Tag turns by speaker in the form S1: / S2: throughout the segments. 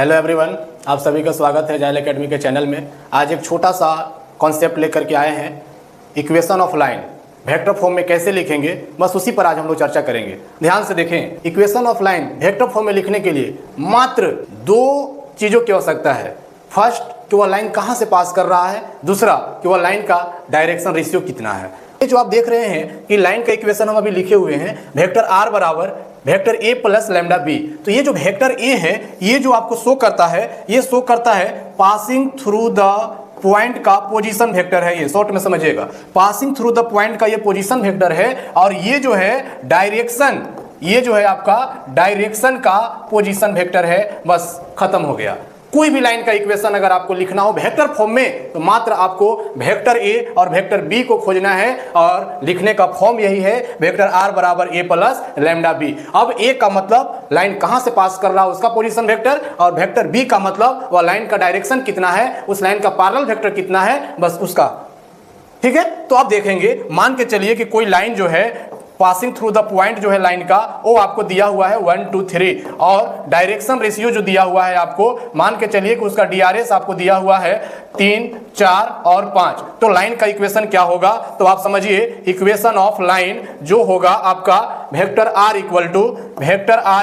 S1: Hello everyone, आप सभी का स्वागत है जाइल एकेडमी के चैनल में। आज एक छोटा सा कॉन्सेप्ट लेकर के आए हैं, equation of line vector form में कैसे लिखेंगे, बस उसी पर आज हम लोग चर्चा करेंगे। ध्यान से देखें, equation of line vector form में लिखने के लिए मात्र दो चीज़ों की आवश्यकता है। फर्स्ट, कि वह लाइन कहाँ से पास कर रहा है, दूसरा कि वह लाइन का डायरेक्शन रेशियो कितना है। ये जो आप देख रहे हैं कि लाइन का इक्वेशन हम अभी लिखे हुए हैं, वेक्टर आर बराबर vector A plus lambda B. तो ये जो वेक्टर ए है, ये जो आपको शो करता है, ये शो करता है पासिंग थ्रू द पॉइंट का पोजीशन वेक्टर है। ये शॉर्ट में समझिएगा, पासिंग थ्रू द पॉइंट का ये पोजीशन वेक्टर है, और ये जो है डायरेक्शन, ये जो है आपका डायरेक्शन का पोजीशन वेक्टर है। बस खत्म हो गया। कोई भी लाइन का इक्वेशन अगर आपको लिखना हो वेक्टर फॉर्म में, तो मात्र आपको वेक्टर ए और वेक्टर बी को खोजना है, और लिखने का फॉर्म यही है, वेक्टर आर बराबर ए प्लस लैम्डा बी। अब ए का मतलब लाइन कहां से पास कर रहा है उसका पोजीशन वेक्टर, और वेक्टर बी का मतलब वह लाइन का डायरेक्शन कितना है, उस लाइन का पैरेलल वेक्टर कितना है, बस उसका। ठीक है, तो आप देखेंगे, मान के चलिए कि कोई लाइन जो है पासिंग थ्रू द पॉइंट जो है लाइन का, वो आपको दिया हुआ है 1 2 3, और डायरेक्शन रेशियो जो दिया हुआ है आपको, मान के चलिए कि उसका डीआरएस आपको दिया हुआ है 3 4 और 5। तो लाइन का इक्वेशन क्या होगा, तो आप समझिए, इक्वेशन ऑफ लाइन जो होगा आपका वेक्टर आर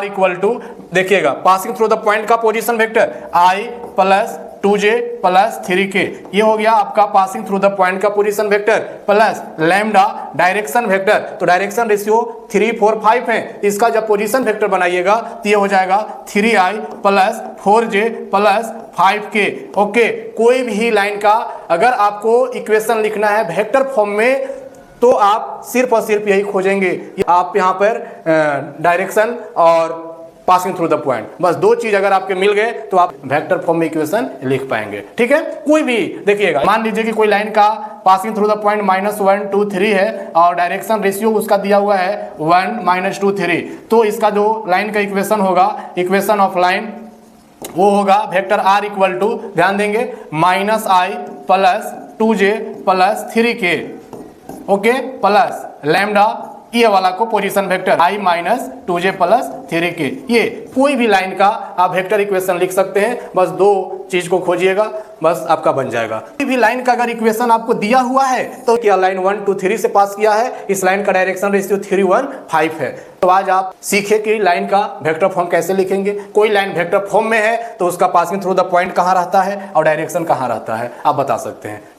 S1: इक्वल टू देखिएगा, पासिंग थ्रू द पॉइंट का पोजीशन वेक्टर आई प्लस 2j प्लस 3k, ये हो गया आपका पासिंग थ्रू द पॉइंट का position vector, plus lambda direction vector. तो डायरेक्शन रेशियो 3 4 5 है, इसका जब पोजीशन वेक्टर बनाइएगा तो ये हो जाएगा 3i plus 4j plus 5k। Okay, कोई भी लाइन का अगर आपको इक्वेशन लिखना है वेक्टर फॉर्म में, तो आप सिर्फ और सिर्फ यही खोजेंगे। आप यहाँ पर डायरेक्शन और पासिंग थ्रू द पॉइंट, बस दो चीज अगर आपके मिल गए तो आप वेक्टर फॉर्म में इक्वेशन लिख पाएंगे। ठीक है, कोई भी देखिएगा, मान लीजिए कि कोई लाइन का पासिंग थ्रू द पॉइंट -1 2 3 है, और डायरेक्शन रेशियो उसका दिया हुआ है 1 -2 3। तो इसका जो लाइन का इक्वेशन होगा, इक्वेशन ऑफ लाइन, वो होगा वेक्टर आर इक्वल टू, ध्यान देंगे, -i plus 2j plus 3k, okay, plus lambda, ये वाला को position vector i minus 2j plus 3k। ये कोई भी लाइन का आप वेक्टर इक्वेशन लिख सकते हैं, बस दो चीज को खोजिएगा, बस आपका बन जाएगा। कोई भी लाइन का अगर इक्वेशन आपको दिया हुआ है, तो क्या लाइन 1 2 3 से पास किया है, इस लाइन का डायरेक्शन रेशियो 3 1 5 है। तो आज आप सीखे कि लाइन का वेक्टर फॉर्म कैसे लिखेंगे। कोई लाइन वेक्टर फॉर्म में है तो उसका पासिंग थ्रू द पॉइंट कहाँ रहता है और डायरेक्शन कहाँ रहता है, आप बता सकते हैं।